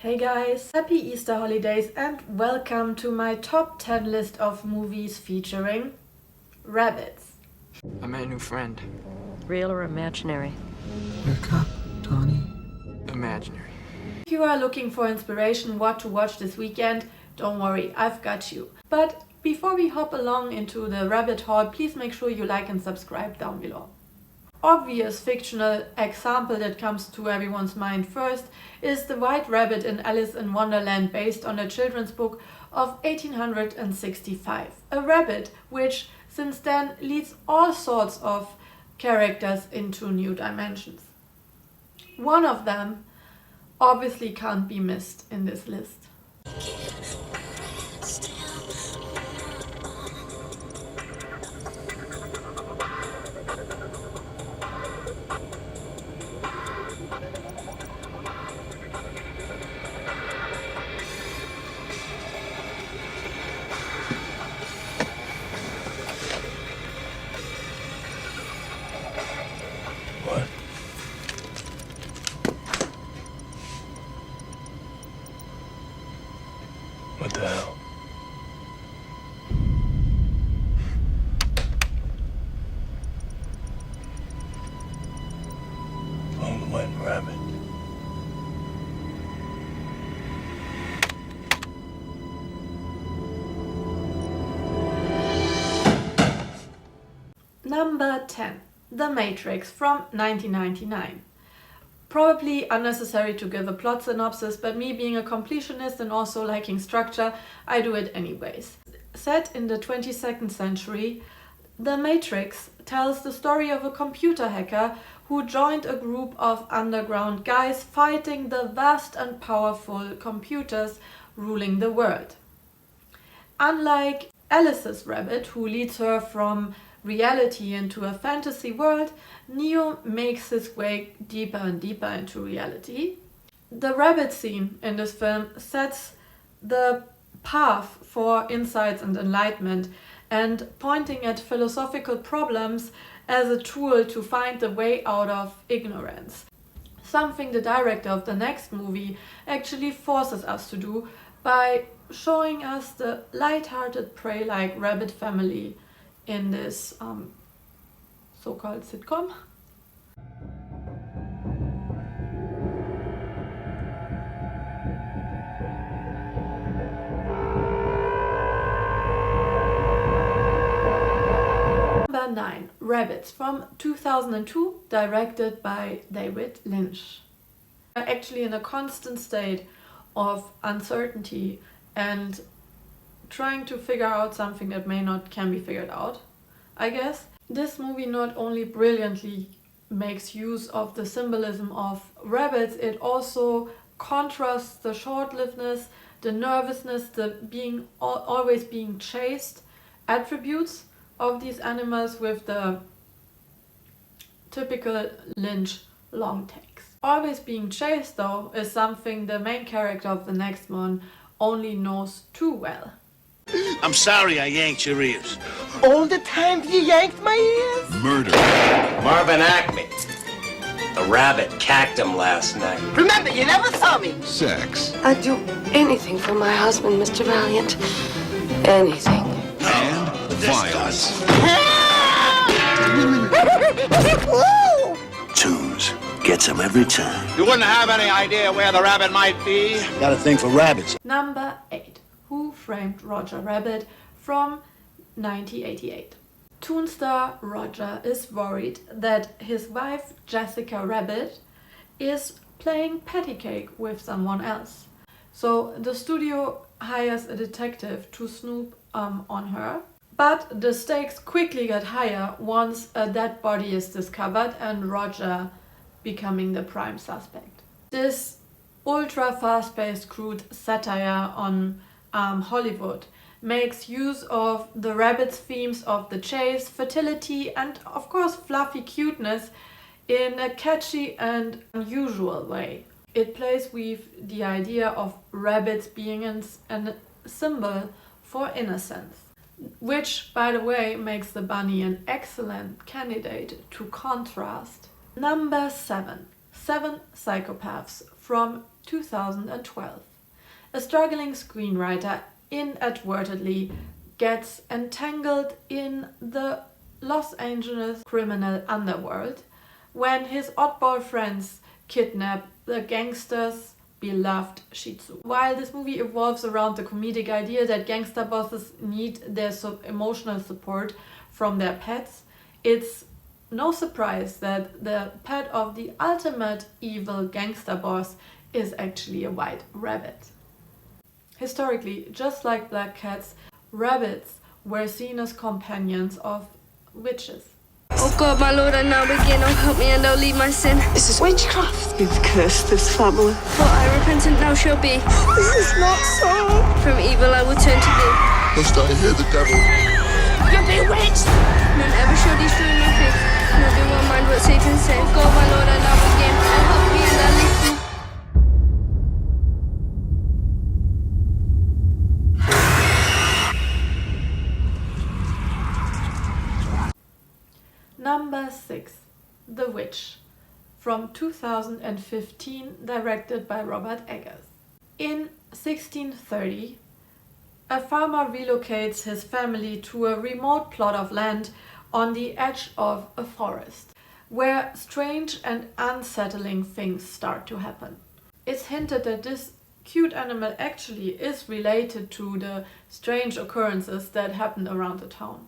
Hey guys, happy Easter holidays and welcome to my top 10 list of movies featuring rabbits. I met a new friend. Real or imaginary? Wake up, Tony. Imaginary. If you are looking for inspiration what to watch this weekend, don't worry, I've got you. But before we hop along into the rabbit hole, please make sure you like and subscribe down below. Obvious fictional example that comes to everyone's mind first is the White Rabbit in Alice in Wonderland, based on a children's book of 1865. A rabbit which since then leads all sorts of characters into new dimensions. One of them obviously can't be missed in this list. What? What the hell? Lone White Rabbit. Number 10. The Matrix from 1999. Probably unnecessary to give a plot synopsis, but me being a completionist and also liking structure, I do it anyways. Set in the 22nd century, The Matrix tells the story of a computer hacker who joined a group of underground guys fighting the vast and powerful computers ruling the world. Unlike Alice's rabbit, who leads her from reality into a fantasy world, Neo makes his way deeper and deeper into reality. The rabbit scene in this film sets the path for insights and enlightenment, and pointing at philosophical problems as a tool to find the way out of ignorance. Something the director of the next movie actually forces us to do by showing us the light-hearted prey-like rabbit family in this so-called sitcom. Number 9. Rabbits from 2002, directed by David Lynch. We're actually in a constant state of uncertainty and trying to figure out something that can be figured out, I guess. This movie not only brilliantly makes use of the symbolism of rabbits, it also contrasts the short-livedness, the nervousness, the always being chased attributes of these animals with the typical Lynch long takes. Always being chased, though, is something the main character of the next one only knows too well. I'm sorry I yanked your ears. All the time you yanked my ears? Murder. Marvin Acme. The rabbit cacked him last night. Remember, you never saw me. Sex. I'd do anything for my husband, Mr. Valiant. Anything. And violence. Tunes gets him every time. You wouldn't have any idea where the rabbit might be? Got a thing for rabbits. Number 8. Who Framed Roger Rabbit from 1988. Toon star Roger is worried that his wife Jessica Rabbit is playing patty cake with someone else. So the studio hires a detective to snoop on her. But the stakes quickly get higher once a dead body is discovered and Roger becoming the prime suspect. This ultra fast-paced crude satire on Hollywood makes use of the rabbit's themes of the chase, fertility and of course fluffy cuteness in a catchy and unusual way. It plays with the idea of rabbits being a symbol for innocence, which by the way makes the bunny an excellent candidate to contrast. Number 7. 7 Psychopaths from 2012. A struggling screenwriter inadvertently gets entangled in the Los Angeles criminal underworld when his oddball friends kidnap the gangster's beloved Shih Tzu. While this movie evolves around the comedic idea that gangster bosses need their emotional support from their pets, it's no surprise that the pet of the ultimate evil gangster boss is actually a white rabbit. Historically, just like black cats, rabbits were seen as companions of witches. Oh God, my Lord, I now begin. Oh, help me and don't leave my sin. This is witchcraft. You've cursed this family. What I repentant now shall be. This is not so. From evil I will turn to thee. Must I hear the devil? You're bewitched. None ever shall destroy my faith. Nor do I mind what Satan said. God, my Lord, I now begin. Oh, help me and I leave thee. Number 6. The Witch, from 2015, directed by Robert Eggers. In 1630, a farmer relocates his family to a remote plot of land on the edge of a forest, where strange and unsettling things start to happen. It's hinted that this cute animal actually is related to the strange occurrences that happen around the town.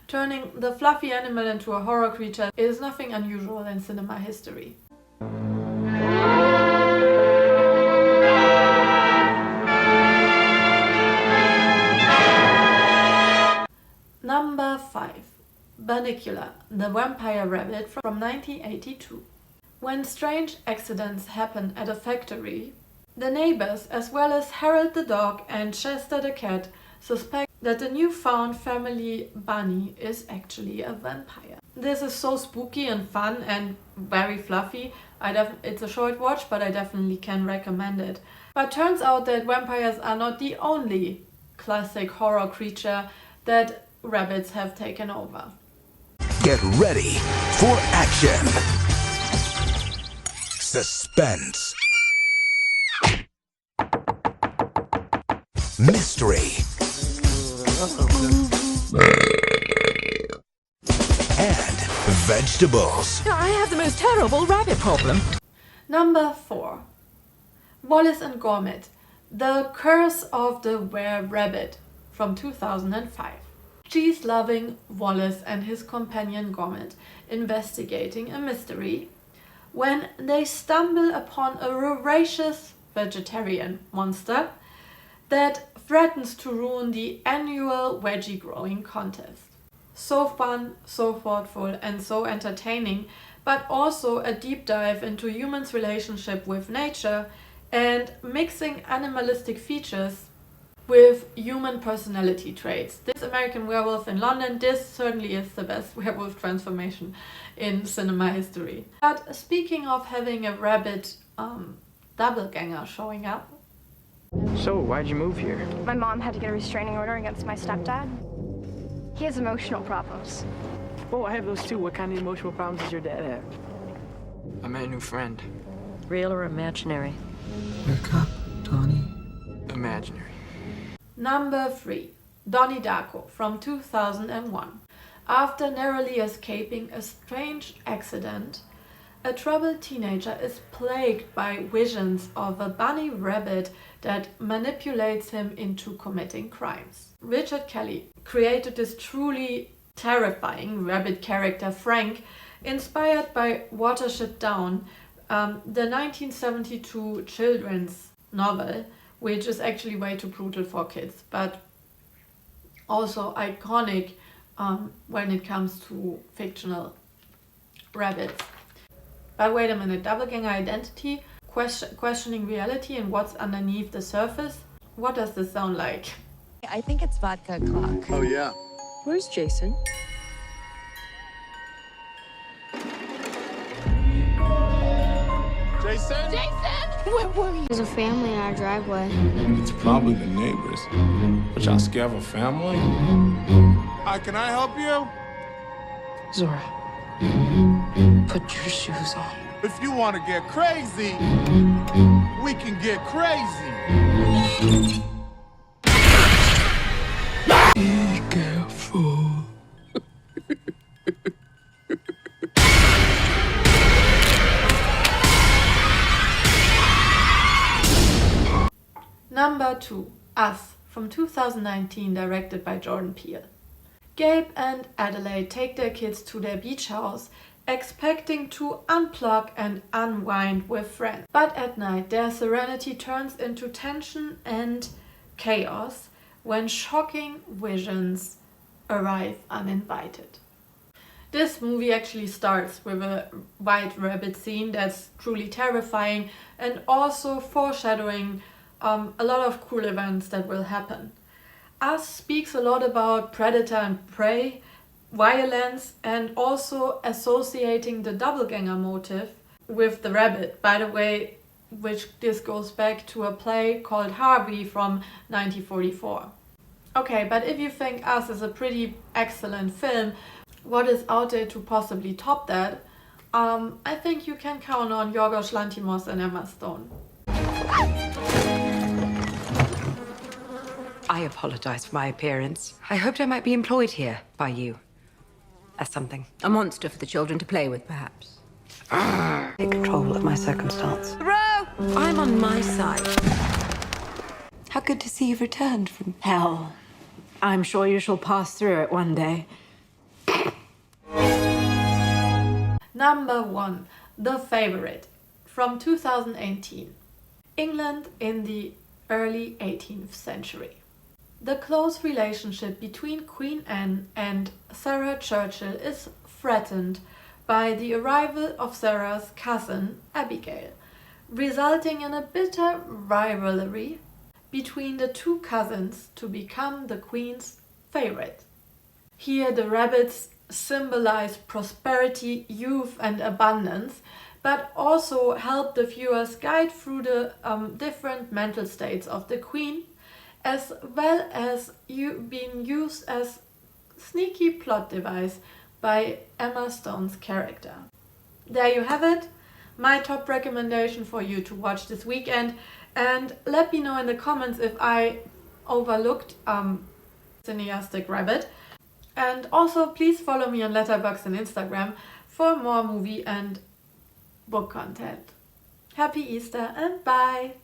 Turning the fluffy animal into a horror creature is nothing unusual in cinema history. Number 5. Bicula, the vampire rabbit from 1982. When strange accidents happen at a factory, the neighbors, as well as Harold the dog and Chester the cat, suspect that the newfound family bunny is actually a vampire. This is so spooky and fun and very fluffy. It's a short watch, but I definitely can recommend it. But turns out that vampires are not the only classic horror creature that rabbits have taken over. Get ready for action, suspense, mystery, and vegetables. I have the most terrible rabbit problem. Number 4. Wallace and Gormmet, The Curse of the Were-Rabbit from 2005. Cheese-loving Wallace and his companion Gormmet investigating a mystery when they stumble upon a voracious vegetarian monster that threatens to ruin the annual veggie growing contest. So fun, so thoughtful and so entertaining, but also a deep dive into humans' relationship with nature and mixing animalistic features with human personality traits. This American Werewolf in London, this certainly is the best werewolf transformation in cinema history. But speaking of having a rabbit doppelganger showing up. So, why'd you move here? My mom had to get a restraining order against my stepdad. He has emotional problems. Oh, I have those too. What kind of emotional problems does your dad have? I met a new friend. Real or imaginary? Wake up, Donnie. Imaginary. Number 3. Donnie Darko from 2001. After narrowly escaping a strange accident, a troubled teenager is plagued by visions of a bunny rabbit that manipulates him into committing crimes. Richard Kelly created this truly terrifying rabbit character, Frank, inspired by Watership Down, the 1972 children's novel, which is actually way too brutal for kids, but also iconic when it comes to fictional rabbits. But wait a minute, doppelganger identity, questioning reality and what's underneath the surface? What does this sound like? I think it's vodka o'clock. Oh, yeah. Where's Jason? Jason? Where were you? There's a family in our driveway. It's probably the neighbors. But y'all scared of a family? Hi, can I help you? Zora, put your shoes on. If you want to get crazy, we can get crazy. Be careful. Number 2, Us, from 2019, directed by Jordan Peele. Gabe and Adelaide take their kids to their beach house, expecting to unplug and unwind with friends. But at night, their serenity turns into tension and chaos when shocking visions arrive uninvited. This movie actually starts with a white rabbit scene that's truly terrifying and also foreshadowing a lot of cool events that will happen. Us speaks a lot about predator and prey, violence, and also associating the doppelganger motive with the rabbit. By the way, which this goes back to a play called Harvey from 1944. Okay, but if you think Us is a pretty excellent film, what is out there to possibly top that? I think you can count on Yorgos Lanthimos and Emma Stone. I apologize for my appearance. I hoped I might be employed here by you. As something. A monster for the children to play with, perhaps. Take control of my circumstance. Bro! I'm on my side. How good to see you've returned from hell. I'm sure you shall pass through it one day. Number 1, The Favorite, from 2018. England in the early 18th century. The close relationship between Queen Anne and Sarah Churchill is threatened by the arrival of Sarah's cousin Abigail, resulting in a bitter rivalry between the two cousins to become the Queen's favorite. Here the rabbits symbolize prosperity, youth and abundance, but also help the viewers guide through the different mental states of the Queen, as well as being used as sneaky plot device by Emma Stone's character. There you have it, my top recommendation for you to watch this weekend, and let me know in the comments if I overlooked Cineastic Rabbit. And also please follow me on Letterboxd and Instagram for more movie and book content. Happy Easter and bye!